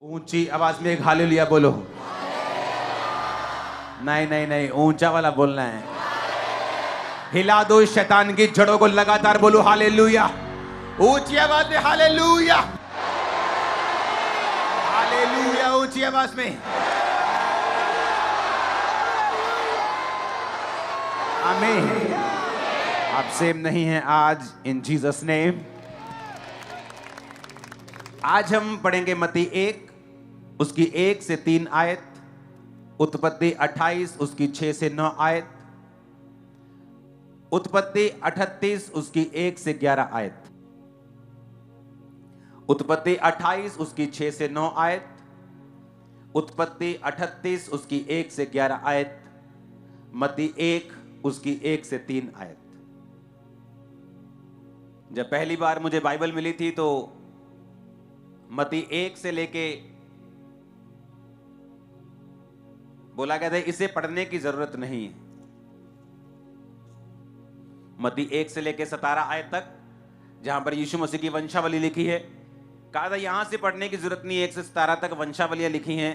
ऊंची आवाज में एक हालेलुया बोलो। नहीं नहीं नहीं, ऊंचा वाला बोलना है। हिला दो इस शैतान की जड़ों को, लगातार बोलो हालेलुया। ऊंची आवाज में हालेलुया, हालेलुया, ऊंची आवाज में। आमीन। आप सेम नहीं हैं आज, इन जीसस नेम। आज हम पढ़ेंगे मत्ती 1 उसकी 1 से 3 आयत, उत्पत्ति 28 उसकी 6 से 9 आयत, उत्पत्ति 38 उसकी 1 से 11 आयत, उत्पत्ति 28 उसकी 6 से 9 आयत, उत्पत्ति 38 उसकी 1 से 11 आयत, मत्ती 1 उसकी 1 से 3 आयत। जब पहली बार मुझे बाइबल मिली थी तो मत्ती 1 से लेके बोला गया था इसे पढ़ने की जरूरत नहीं है। मत्ती 1 से लेके 17 आयत तक, जहां पर यीशु मसीह की वंशावली लिखी है, कहा था यहां से पढ़ने की जरूरत नहीं है। 1 से 17 तक वंशावलियां लिखी हैं,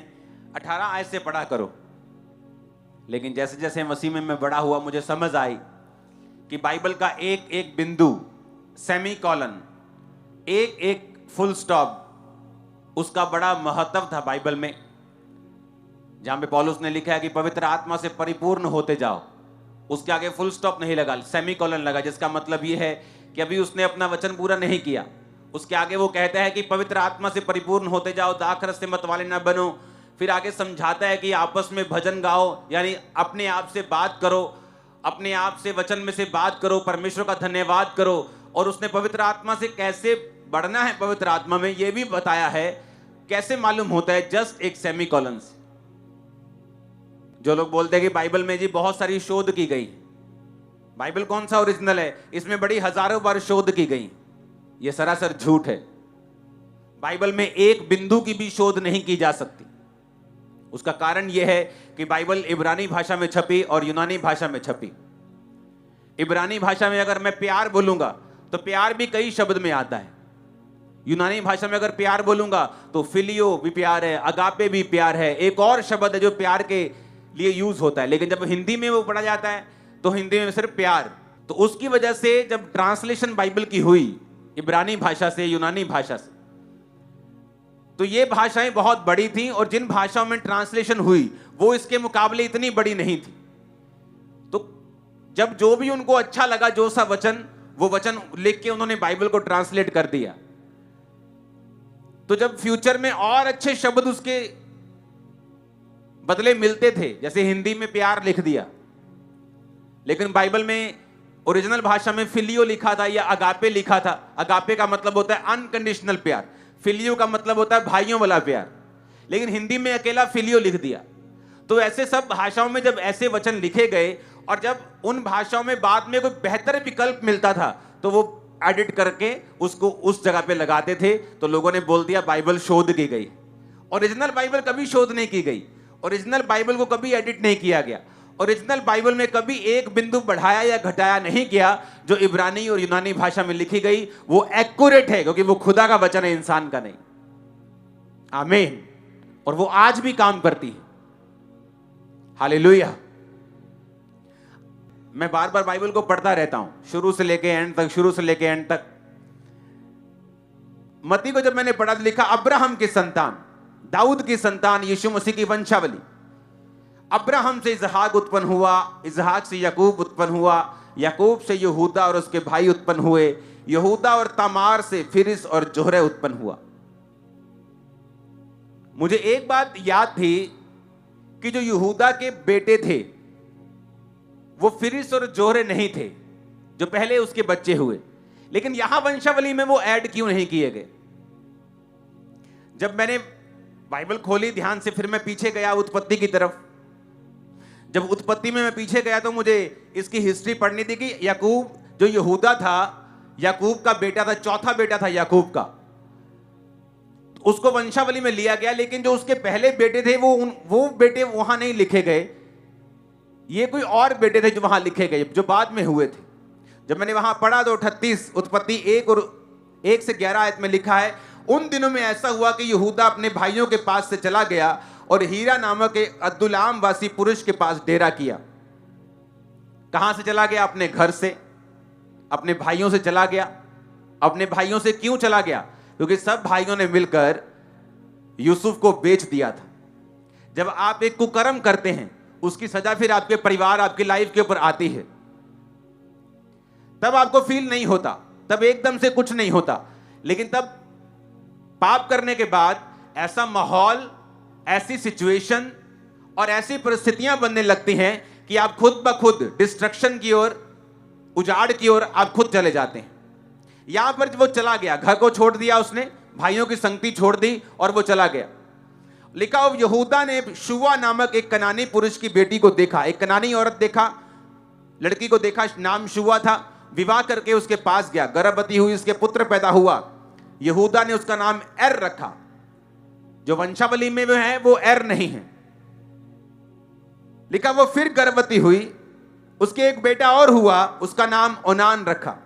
18 आयत से पढ़ा करो। लेकिन जैसे जैसे मसीह में मैं बड़ा हुआ, मुझे समझ आई कि बाइबल का एक एक बिंदु, सेमी कॉलन, एक एक फुल स्टॉप, उसका बड़ा महत्व था बाइबल में। जहां पे पौलुस ने लिखा है कि पवित्र आत्मा से परिपूर्ण होते जाओ, उसके आगे फुल स्टॉप नहीं लगा, सेमी कॉलन लगा, जिसका मतलब यह है कि अभी उसने अपना वचन पूरा नहीं किया। उसके आगे वो कहता है कि पवित्र आत्मा से परिपूर्ण होते जाओ, दाखरस से मत वाले ना बनो। फिर आगे समझाता है कि आपस में भजन गाओ, यानी अपने आप से बात करो, अपने आप से वचन में से बात करो, परमेश्वर का धन्यवाद करो। और उसने पवित्र आत्मा से कैसे बढ़ना है, पवित्र आत्मा में, यह भी बताया है। कैसे मालूम होता है? जस्ट एक सेमी कॉलन से। जो लोग बोलते हैं कि बाइबल में जी बहुत सारी शोध की गई, बाइबल कौन सा ओरिजिनल है, इसमें बड़ी हजारों बार शोध की गई, यह सरासर झूठ है। बाइबल में एक बिंदु की भी शोध नहीं की जा सकती। उसका कारण यह है कि बाइबल इब्रानी भाषा में छपी और यूनानी भाषा में छपी। इब्रानी भाषा में अगर मैं प्यार बोलूंगा तो प्यार भी कई शब्द में आता है। यूनानी भाषा में अगर प्यार बोलूंगा तो फिलियो भी प्यार है, अगापे भी प्यार है, एक और शब्द है जो प्यार के लिए यूज होता है। लेकिन जब हिंदी में वो पढ़ा जाता है तो हिंदी में सिर्फ प्यार। तो उसकी वजह से जब ट्रांसलेशन बाइबल की हुई इब्रानी भाषा से यूनानी भाषा से, तो ये भाषाएं बहुत बड़ी थी और जिन भाषाओं में ट्रांसलेशन हुई वो इसके मुकाबले इतनी बड़ी नहीं थी। तो जब जो भी उनको अच्छा लगा, जो सा वचन, वो वचन लिख के उन्होंने बाइबल को ट्रांसलेट कर दिया। तो जब फ्यूचर में और अच्छे शब्द उसके बदले मिलते थे, जैसे हिंदी में प्यार लिख दिया, लेकिन बाइबल में ओरिजिनल भाषा में फिलियो लिखा था या अगापे लिखा था। अगापे का मतलब होता है अनकंडीशनल प्यार, फिलियो का मतलब होता है भाइयों वाला प्यार, लेकिन हिंदी में अकेला फिलियो लिख दिया। तो ऐसे सब भाषाओं में जब ऐसे वचन लिखे गए और जब उन भाषाओं में बाद में कोई बेहतर विकल्प मिलता था तो वो एडिट करके उसको उस जगह पे लगाते थे। तो लोगों ने बोल दिया बाइबल शोध की गई। ओरिजिनल बाइबल कभी शोध नहीं की गई, ओरिजिनल बाइबल को कभी एडिट नहीं किया गया, ओरिजिनल बाइबल में कभी एक बिंदु बढ़ाया या घटाया नहीं किया। जो इब्रानी और यूनानी भाषा में लिखी गई वो एक्यूरेट है, क्योंकि वो खुदा का वचन है, इंसान का नहीं। आमीन। और वो आज भी काम करती है। हालेलुया। मैं बार बार बाइबल को पढ़ता रहता हूं, शुरू से लेके एंड तक, शुरू से लेके एंड तक। मत्ती को जब मैंने पढ़ा तो लिखा अब्राहम की संतान, दाऊद की संतान, यीशु मसीह की वंशावली। अब्राहम से इसहाक उत्पन्न हुआ, इसहाक से याकूब उत्पन्न हुआ, याकूब से यहूदा और उसके भाई उत्पन्न हुए, यहूदा और तामार से फिरिस और जोहरे उत्पन्न हुआ। मुझे एक बात याद थी कि जो यहूदा के बेटे थे वो फिरिस और जोहरे नहीं थे, जो पहले उसके बच्चे हुए। लेकिन यहां वंशावली में वो ऐड क्यों नहीं किए गए? जब मैंने बाइबल खोली ध्यान से, फिर मैं पीछे गया उत्पत्ति की तरफ। जब उत्पत्ति में मैं पीछे गया तो मुझे इसकी हिस्ट्री पढ़नी थी कि याकूब जो यहूदा था, याकूब का बेटा था, चौथा बेटा था याकूब का, उसको वंशावली में लिया गया। लेकिन जो उसके पहले बेटे थे वो बेटे वहां नहीं लिखे गए। ये कोई और बेटे थे जो वहां लिखे गए, जो बाद में हुए थे। जब मैंने वहां पढ़ा तो 38 उत्पत्ति 1 और 1 से 11 आयत में लिखा है, उन दिनों में ऐसा हुआ कि यहूदा अपने भाइयों के पास से चला गया और हीरा नामक एक अद्दुलाम वासी पुरुष के पास डेरा किया। कहां से चला गया? अपने घर से, अपने भाइयों से चला गया। अपने भाइयों से क्यों चला गया? क्योंकि सब भाइयों ने मिलकर यूसुफ को बेच दिया था। जब आप एक कुकर्म करते हैं, उसकी सजा फिर आपके परिवार, आपकी लाइफ के ऊपर आती है। तब आपको फील नहीं होता, तब एकदम से कुछ नहीं होता, लेकिन तब पाप करने के बाद ऐसा माहौल, ऐसी सिचुएशन और ऐसी परिस्थितियां बनने लगती हैं कि आप खुद ब खुद डिस्ट्रक्शन की ओर, उजाड़ की ओर आप खुद चले जाते हैं। यहां पर वो चला गया, घर को छोड़ दिया उसने, भाइयों की संगति छोड़ दी और वो चला गया। लिखा हो यहूदा ने शुवा नामक एक कनानी पुरुष की बेटी को देखा, एक कनानी औरत देखा, लड़की को देखा, नाम शुवा था। विवाह करके उसके पास गया, गर्भवती हुई, उसके पुत्र पैदा हुआ। यहूदा ने उसका नाम एर रखा। जो वंशावली में वो है वो एर नहीं है। लिखा वो फिर गर्भवती हुई, उसके एक बेटा और हुआ, उसका नाम ओनान रखा।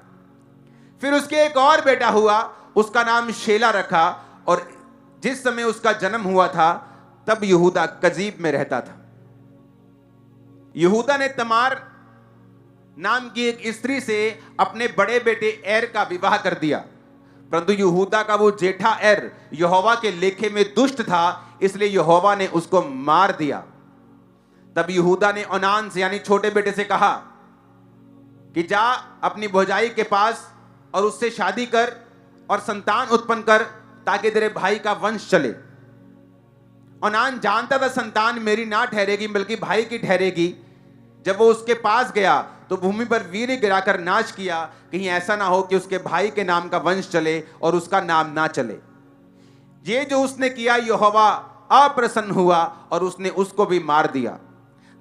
फिर उसके एक और बेटा हुआ, उसका नाम शेला रखा। और जिस समय उसका जन्म हुआ था तब यहूदा कजीब में रहता था। यहूदा ने तमार नाम की एक स्त्री से अपने बड़े बेटे एर का विवाह कर दिया, परंतु यहूदा का वो जेठा एर यहोवा के लेखे में दुष्ट था, इसलिए यहोवा ने उसको मार दिया। तब यहूदा ने ओनान से यानी छोटे बेटे से कहा कि जा अपनी भौजाई के पास और उससे शादी कर और संतान उत्पन्न कर, ताकि तेरे भाई का वंश चले। ओनान जानता था संतान मेरी ना ठहरेगी बल्कि भाई की ठहरेगी। जब वो उसके पास गया तो भूमि पर वीर्य गिराकर नाश किया, कहीं ऐसा ना हो कि उसके भाई के नाम का वंश चले और उसका नाम ना चले। ये जो उसने किया, यहोवा अप्रसन्न हुआ और उसने उसको भी मार दिया।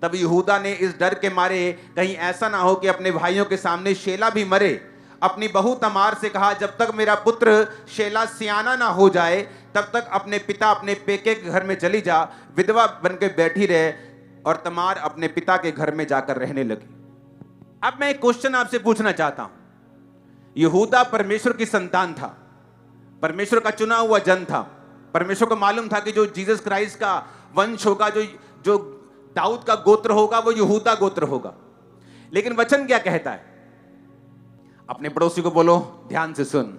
तब यहूदा ने इस डर के मारे कहीं ऐसा ना हो कि अपने भाइयों के सामने शेला भी मरे, अपनी बहू तमार से कहा, जब तक मेरा पुत्र शेला सियाना ना हो जाए तब तक अपने पिता अपने पेके के घर में चली जा, विधवा बनकर बैठी रहे। और तमार अपने पिता के घर में जाकर रहने लगी। अब मैं एक क्वेश्चन आपसे पूछना चाहता हूं। यहूदा परमेश्वर की संतान था, परमेश्वर का चुना हुआ जन था। परमेश्वर को मालूम था कि जो जीसस क्राइस्ट का वंश होगा, जो दाऊद का गोत्र होगा, वो यहूदा गोत्र होगा। लेकिन वचन क्या कहता है? अपने पड़ोसी को बोलो, ध्यान से सुन।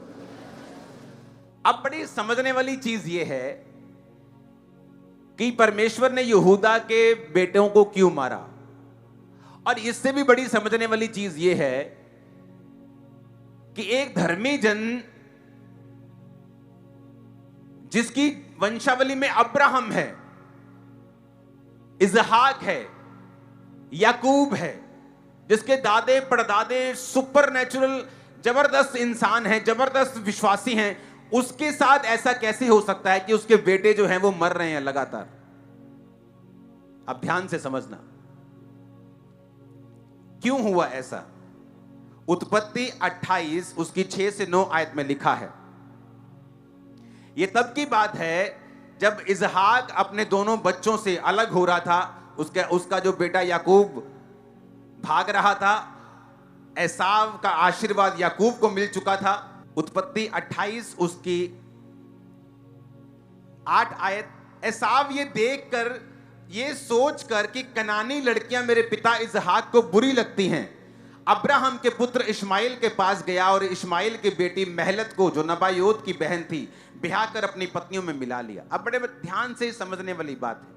अब बड़ी समझने वाली चीज यह है कि परमेश्वर ने यहूदा के बेटों को क्यों मारा, और इससे भी बड़ी समझने वाली चीज यह है कि एक धर्मी जन जिसकी वंशावली में अब्राहम है, इजहाक है, याकूब है, जिसके दादे परदादे सुपर नेचुरल जबरदस्त इंसान हैं, जबरदस्त विश्वासी हैं, उसके साथ ऐसा कैसे हो सकता है कि उसके बेटे जो हैं वो मर रहे हैं लगातार? अब ध्यान से समझना, क्यों हुआ ऐसा? उत्पत्ति 28 उसकी 6 से 9 आयत में लिखा है। यह तब की बात है जब इजहाक अपने दोनों बच्चों से अलग हो रहा था। उसका जो बेटा याकूब भाग रहा था, एसाव का आशीर्वाद याकूब को मिल चुका था। उत्पत्ति 28 उसकी 8 आयत। एसाव ये देखकर, ये सोचकर कि कनानी लड़कियां मेरे पिता इजहाक को बुरी लगती हैं, अब्राहम के पुत्र इश्माइल के पास गया और इश्माइल की बेटी महलत को, जो नबायोत की बहन थी, ब्याह कर अपनी पत्नियों में मिला लिया। अब बड़े ध्यान से समझने वाली बात है।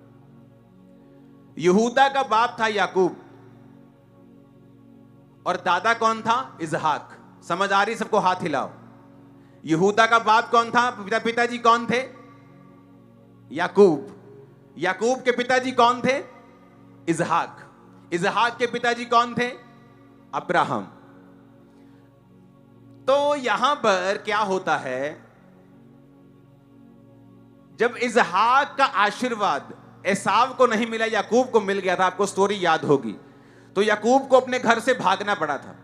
यहूदा का बाप था याकूब और दादा कौन था? इजहाक। समझ आ रही सबको? हाथ हिलाओ। यहूदा का बाप कौन था? पिताजी कौन थे? याकूब। याकूब के पिताजी कौन थे? इजहाक। इजहाक के पिताजी कौन थे? अब्राहम। तो यहां पर क्या होता है, जब इजहाक का आशीर्वाद एसाव को नहीं मिला, याकूब को मिल गया था, आपको स्टोरी याद होगी, तो याकूब को अपने घर से भागना पड़ा था,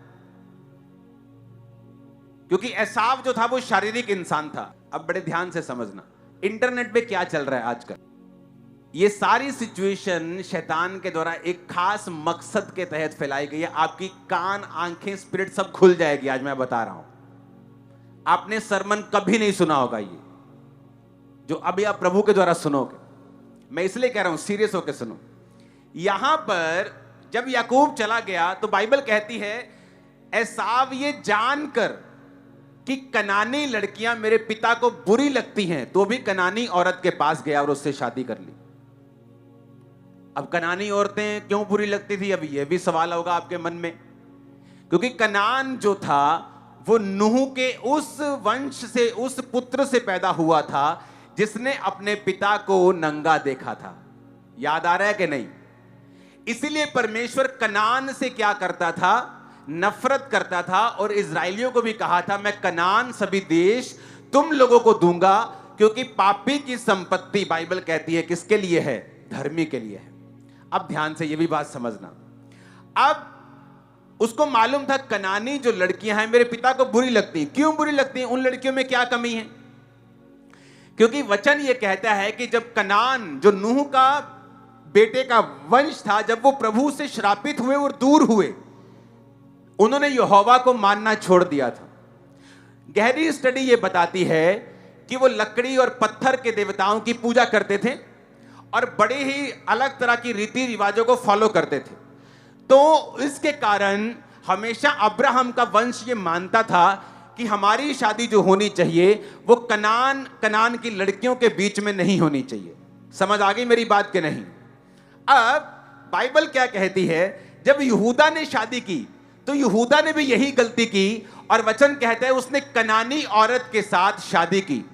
क्योंकि एसाव जो था वो शारीरिक इंसान था। अब बड़े ध्यान से समझना, इंटरनेट पे क्या चल रहा है आजकल। ये सारी सिचुएशन शैतान के द्वारा एक खास मकसद के तहत फैलाई गई है। आपकी कान, आंखें, स्पिरिट सब खुल जाएगी। आज मैं बता रहा हूं, आपने सरमन कभी नहीं सुना होगा ये, जो अभी आप प्रभु के द्वारा सुनोगे। मैं इसलिए कह रहा हूं, सीरियस होकर सुनो। यहां पर जब याकूब चला गया तो बाइबल कहती है एसाव ये जानकर कि कनानी लड़कियां मेरे पिता को बुरी लगती हैं तो भी कनानी औरत के पास गया और उससे शादी कर ली। अब कनानी औरतें क्यों बुरी लगती थी, अब यह भी सवाल होगा आपके मन में। क्योंकि कनान जो था वो नूह के उस वंश से, उस पुत्र से पैदा हुआ था जिसने अपने पिता को नंगा देखा था। याद आ रहा है कि नहीं? इसीलिए परमेश्वर कनान से क्या करता था, नफरत करता था और इजराइलियों को भी कहा था मैं कनान सभी देश तुम लोगों को दूंगा, क्योंकि पापी की संपत्ति बाइबल कहती है किसके लिए है, धर्मी के लिए है। अब ध्यान से यह भी बात समझना। अब उसको मालूम था कनानी जो लड़कियां हैं मेरे पिता को बुरी लगती। क्यों बुरी लगती हैं? उन लड़कियों में क्या कमी है? क्योंकि वचन यह कहता है कि जब कनान जो नूह का बेटे का वंश था, जब वो प्रभु से श्रापित हुए और दूर हुए, उन्होंने यहोवा को मानना छोड़ दिया था। गहरी स्टडी ये बताती है कि वो लकड़ी और पत्थर के देवताओं की पूजा करते थे और बड़े ही अलग तरह की रीति रिवाजों को फॉलो करते थे। तो इसके कारण हमेशा अब्राहम का वंश ये मानता था कि हमारी शादी जो होनी चाहिए वो कनान की लड़कियों के बीच में नहीं होनी चाहिए। समझ आ गई मेरी बात के नहीं? अब बाइबल क्या कहती है, जब यहूदा ने शादी की तो यहूदा ने भी यही गलती की और वचन कहता है उसने कनानी औरत के साथ शादी की।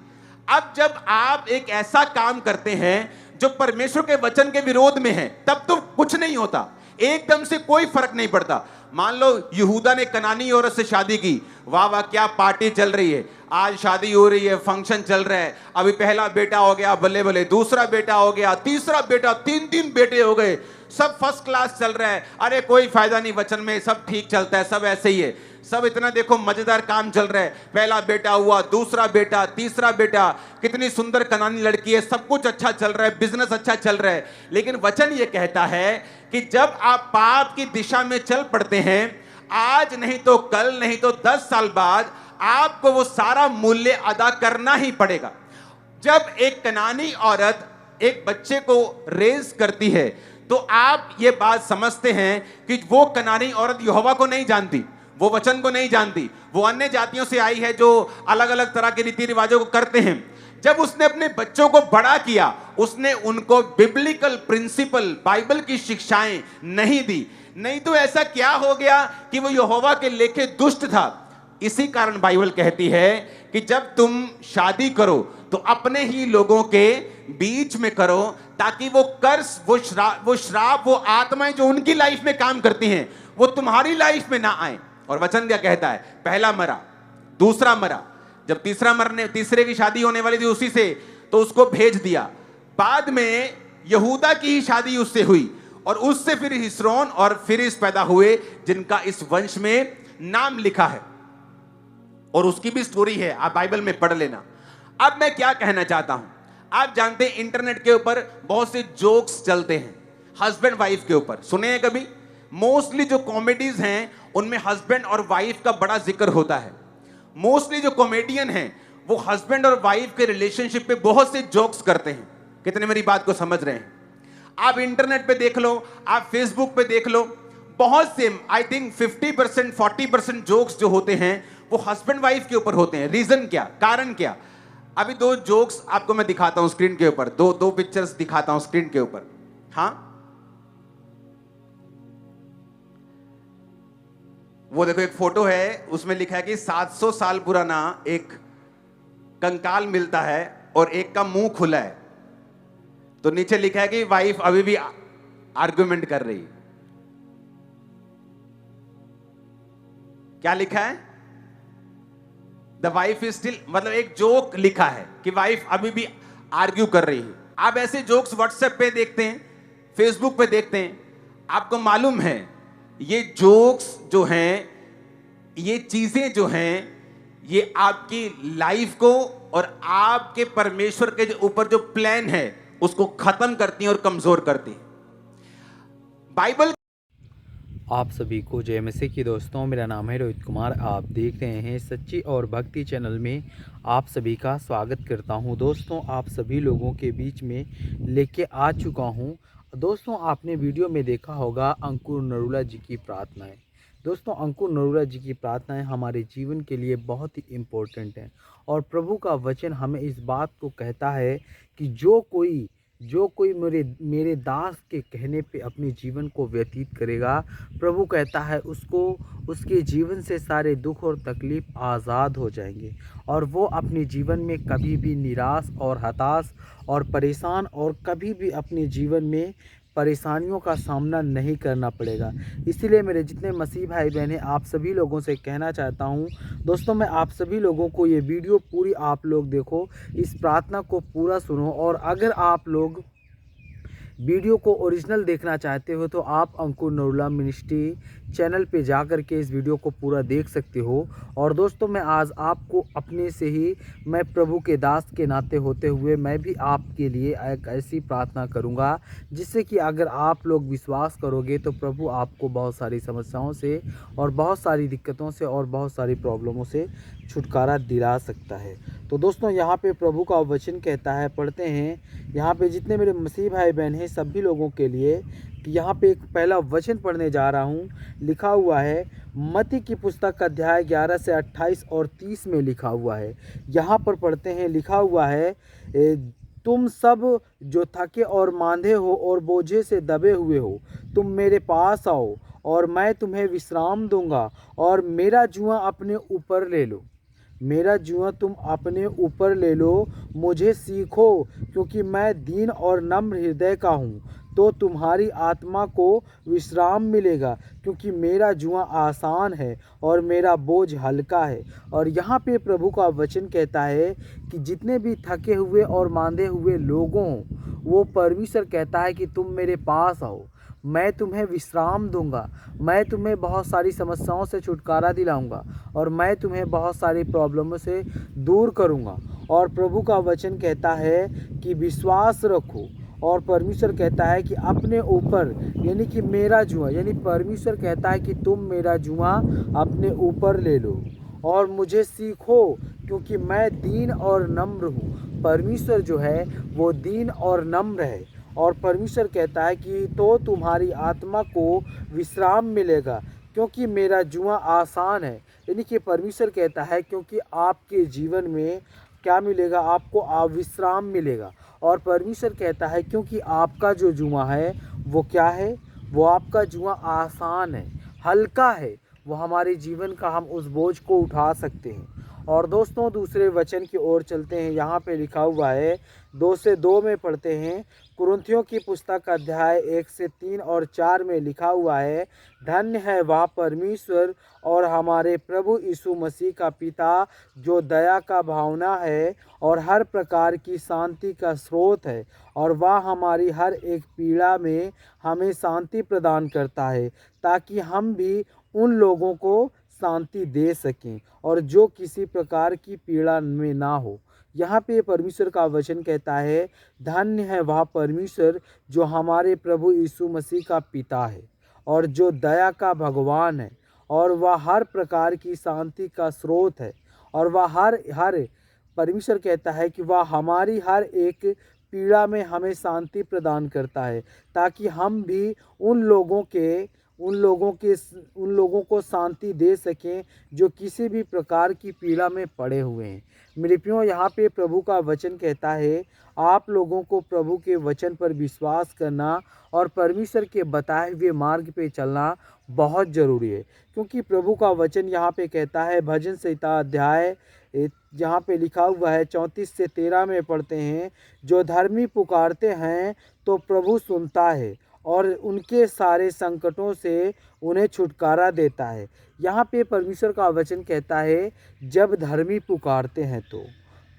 अब जब आप एक ऐसा काम करते हैं जो परमेश्वर के वचन के विरोध में है, तब तो कुछ नहीं होता, एकदम से कोई फर्क नहीं पड़ता। मान लो यहूदा ने कनानी औरत से शादी की, वाह वाह क्या पार्टी चल रही है, आज शादी हो रही है, फंक्शन चल रहा है, अभी पहला बेटा हो गया, बल्ले बल्ले दूसरा बेटा हो गया, तीसरा बेटा, तीन बेटे हो गए, सब फर्स्ट क्लास चल रहा है। अरे कोई फायदा नहीं, वचन में सब ठीक चलता है, सब ऐसे ही है, सब इतना देखो मजेदार काम चल रहा है, पहला बेटा हुआ, दूसरा बेटा, तीसरा बेटा, कितनी सुंदर कनानी लड़की है, सब कुछ अच्छा चल रहा है, बिजनेस अच्छा चल रहा है। लेकिन वचन ये कहता है कि जब आप पाप की दिशा में चल पड़ते हैं, आज नहीं तो कल, नहीं तो 10 साल बाद आपको वो सारा मूल्य अदा करना ही पड़ेगा। जब एक कनानी औरत एक बच्चे को रेज करती है तो आप ये बात समझते हैं कि वो कनानी औरत यहोवा को नहीं जानती, वो वचन को नहीं जानती, वो अन्य जातियों से आई है जो अलग अलग तरह के रीति रिवाजों को करते हैं। जब उसने अपने बच्चों को बड़ा किया, उसने उनको बिब्लिकल प्रिंसिपल, बाइबल की शिक्षाएं नहीं दी। नहीं तो ऐसा क्या हो गया कि वो यहोवा के लेखे दुष्ट था। इसी कारण बाइबल कहती है कि जब तुम शादी करो तो अपने ही लोगों के बीच में करो, ताकि वो कर्स, वो श्राप, वो आत्माएं जो उनकी लाइफ में काम करती हैं वो तुम्हारी लाइफ में ना आए। और वचन क्या कहता है, पहला मरा, दूसरा मरा, जब तीसरे की शादी होने वाली थी उसी से, तो उसको भेज दिया। बाद में यहूदा की ही शादी उससे हुई और उससे फिर हिस्रोन और फिरिस पैदा हुए, जिनका इस वंश में नाम लिखा है और उसकी भी स्टोरी है, आप बाइबल में पढ़ लेना। अब मैं क्या कहना चाहता हूं, आप जानते हैं इंटरनेट के ऊपर बहुत से जोक्स चलते हैं हस्बैंड वाइफ के ऊपर, सुने हैं कभी? मोस्टली जो कॉमेडीज हैं उनमें हस्बैंड और वाइफ का बड़ा जिक्र होता है। मोस्टली जो कॉमेडियन हैं वो हस्बैंड और वाइफ के रिलेशनशिप पे बहुत से जोक्स करते हैं। कितने मेरी बात को समझ रहे हैं? आप इंटरनेट पे देख लो, आप फेसबुक पे देख लो, बहुत से, आई थिंक 50% 40% जोक्स जो होते हैं वो हस्बैंड वाइफ के ऊपर होते हैं। रीजन क्या, कारण क्या? अभी 2 जोक्स आपको मैं दिखाता हूं स्क्रीन के ऊपर, दो पिक्चर्स दिखाता हूं स्क्रीन के ऊपर। हाँ, वो देखो एक फोटो है, उसमें लिखा है कि 700 साल पुराना एक कंकाल मिलता है और एक का मुंह खुला है, तो नीचे लिखा है कि वाइफ अभी भी आर्गुमेंट कर रही है। क्या लिखा है? द वाइफ इज स्टिल, मतलब एक जोक लिखा है कि वाइफ अभी भी आर्ग्यू कर रही है। आप ऐसे जोक्स व्हाट्सएप पे देखते हैं, फेसबुक पे देखते हैं, आपको मालूम है ये जोक्स जो हैं, ये चीजें जो हैं, ये आपकी लाइफ को और आपके परमेश्वर के ऊपर जो प्लान है उसको खत्म करती हैं और कमजोर करती हैं। बाइबल आप सभी को जय मसीह की दोस्तों। मेरा नाम है रोहित कुमार। आप देख रहे हैं सच्ची और भक्ति चैनल में आप सभी का स्वागत करता हूं। दोस्तों, आप सभी लोगों के बीच में लेके आ चुका हूं। दोस्तों, आपने वीडियो में देखा होगा अंकुर नरूला जी की प्रार्थनाएं। दोस्तों, अंकुर नरूला जी की प्रार्थनाएं हमारे जीवन के लिए बहुत ही इम्पोर्टेंट हैं और प्रभु का वचन हमें इस बात को कहता है कि जो कोई मेरे मेरे दास के कहने पे अपने जीवन को व्यतीत करेगा, प्रभु कहता है उसको उसके जीवन से सारे दुख और तकलीफ़ आज़ाद हो जाएंगे और वो अपने जीवन में कभी भी निराश और हताश और परेशान और कभी भी अपने जीवन में परेशानियों का सामना नहीं करना पड़ेगा। इसीलिए मेरे जितने मसीह भाई बहन हैं, आप सभी लोगों से कहना चाहता हूँ दोस्तों, मैं आप सभी लोगों को ये वीडियो पूरी आप लोग देखो, इस प्रार्थना को पूरा सुनो। और अगर आप लोग वीडियो को ओरिजिनल देखना चाहते हो तो आप अंकुर नरूला मिनिस्ट्री चैनल पे जा कर के इस वीडियो को पूरा देख सकते हो। और दोस्तों, मैं आज आपको अपने से ही, मैं प्रभु के दास के नाते होते हुए मैं भी आपके लिए एक ऐसी प्रार्थना करूंगा जिससे कि अगर आप लोग विश्वास करोगे तो प्रभु आपको बहुत सारी समस्याओं से और बहुत सारी दिक्कतों से और बहुत सारी प्रॉब्लमों से छुटकारा दिला सकता है। तो दोस्तों, यहाँ पे प्रभु का वचन कहता है, पढ़ते हैं यहाँ पे जितने मेरे मसीह भाई बहन हैं सभी लोगों के लिए, कि यहाँ पे एक पहला वचन पढ़ने जा रहा हूँ। लिखा हुआ है मत्ती की पुस्तक अध्याय 11 से 28 और 30 में लिखा हुआ है। यहाँ पर पढ़ते हैं, लिखा हुआ है तुम सब जो थके और मांदे हो और बोझे से दबे हुए हो, तुम मेरे पास आओ और मैं तुम्हें विश्राम दूंगा। और मेरा जुआ अपने ऊपर ले लो, मेरा जुआ तुम अपने ऊपर ले लो, मुझे सीखो क्योंकि मैं दीन और नम्र हृदय का हूँ, तो तुम्हारी आत्मा को विश्राम मिलेगा। क्योंकि मेरा जुआ आसान है और मेरा बोझ हल्का है। और यहाँ पे प्रभु का वचन कहता है कि जितने भी थके हुए और मांदे हुए लोगों, वो परमेश्वर कहता है कि तुम मेरे पास आओ, मैं तुम्हें विश्राम दूंगा, मैं तुम्हें बहुत सारी समस्याओं से छुटकारा दिलाऊंगा और मैं तुम्हें बहुत सारी प्रॉब्लमों से दूर करूंगा। और प्रभु का वचन कहता है कि विश्वास रखो। और परमेश्वर कहता है कि अपने ऊपर, यानी कि मेरा जुआ, यानी परमेश्वर कहता है कि तुम मेरा जुआ अपने ऊपर ले लो और मुझे सीखो क्योंकि मैं दीन और नम्र हूँ। परमेश्वर जो है वो दीन और नम्र है। और परमेश्वर कहता है कि तो तुम्हारी आत्मा को विश्राम मिलेगा क्योंकि मेरा जुआ आसान है। यानी कि परमेश्वर कहता है क्योंकि आपके जीवन में क्या मिलेगा, आपको विश्राम मिलेगा। और परमेश्वर कहता है क्योंकि आपका जो जुआ है वो क्या है, वो आपका जुआ आसान है, हल्का है, वो हमारे जीवन का हम उस बोझ को उठा सकते हैं। और दोस्तों, दूसरे वचन की ओर चलते हैं। यहाँ पे लिखा हुआ है 2 से 2 में पढ़ते हैं। कुरिन्थियों की पुस्तक अध्याय 1 से 3 और 4 में लिखा हुआ है, धन्य है वह परमेश्वर और हमारे प्रभु यीशु मसीह का पिता, जो दया का भावना है और हर प्रकार की शांति का स्रोत है। और वह हमारी हर एक पीड़ा में हमें शांति प्रदान करता है, ताकि हम भी उन लोगों को शांति दे सकें और जो किसी प्रकार की पीड़ा में ना हो। यहाँ पे परमेश्वर का वचन कहता है, धन्य है वह परमेश्वर जो हमारे प्रभु यीशु मसीह का पिता है और जो दया का भगवान है और वह हर प्रकार की शांति का स्रोत है। और वह हर परमेश्वर कहता है कि वह हमारी हर एक पीड़ा में हमें शांति प्रदान करता है, ताकि हम भी उन लोगों को शांति दे सकें जो किसी भी प्रकार की पीड़ा में पड़े हुए हैं। मेरे प्रियो, यहाँ पे प्रभु का वचन कहता है आप लोगों को प्रभु के वचन पर विश्वास करना और परमेश्वर के बताए हुए मार्ग पे चलना बहुत ज़रूरी है। क्योंकि प्रभु का वचन यहाँ पे कहता है, भजन संहिता अध्याय जहाँ पे लिखा हुआ है 34 से 13 में पढ़ते हैं, जो धर्मी पुकारते हैं तो प्रभु सुनता है और उनके सारे संकटों से उन्हें छुटकारा देता है। यहाँ पे परमेश्वर का वचन कहता है जब धर्मी पुकारते हैं तो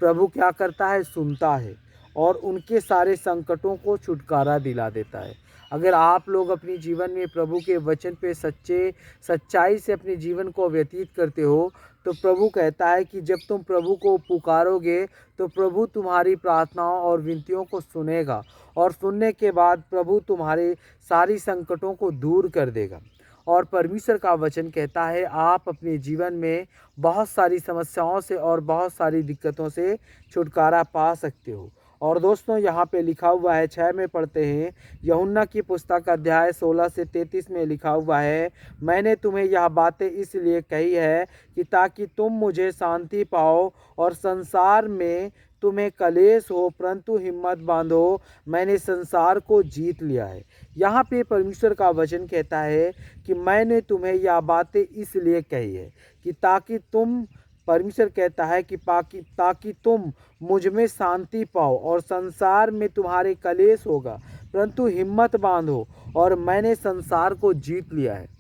प्रभु क्या करता है, सुनता है और उनके सारे संकटों को छुटकारा दिला देता है। अगर आप लोग अपने जीवन में प्रभु के वचन पे सच्चाई से अपने जीवन को व्यतीत करते हो, तो प्रभु कहता है कि जब तुम प्रभु को पुकारोगे तो प्रभु तुम्हारी प्रार्थनाओं और विनतियों को सुनेगा और सुनने के बाद प्रभु तुम्हारे सारी संकटों को दूर कर देगा। और परमेश्वर का वचन कहता है आप अपने जीवन में बहुत सारी समस्याओं से और बहुत सारी दिक्कतों से छुटकारा पा सकते हो। और दोस्तों यहाँ पे लिखा हुआ है 6 में पढ़ते हैं, यूहन्ना की पुस्तक अध्याय 16 से 33 में लिखा हुआ है, मैंने तुम्हें यह बातें इसलिए कही है कि ताकि तुम मुझे शांति पाओ, और संसार में तुम्हें कलेश हो, परंतु हिम्मत बांधो, मैंने संसार को जीत लिया है। यहाँ पे परमेश्वर का वचन कहता है कि मैंने तुम्हें यह बातें इसलिए कही है कि ताकि तुम, परमेश्वर कहता है कि ताकि तुम मुझ में शांति पाओ, और संसार में तुम्हारे कलेश होगा, परंतु हिम्मत बांधो और मैंने संसार को जीत लिया है।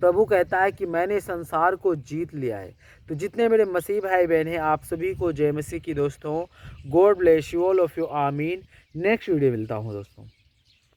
प्रभु कहता है कि मैंने संसार को जीत लिया है। तो जितने मेरे मसीह भाई बहन हैं, आप सभी को जय मसीह की दोस्तों। God bless you all of you, आमीन। नेक्स्ट वीडियो मिलता हूँ दोस्तों।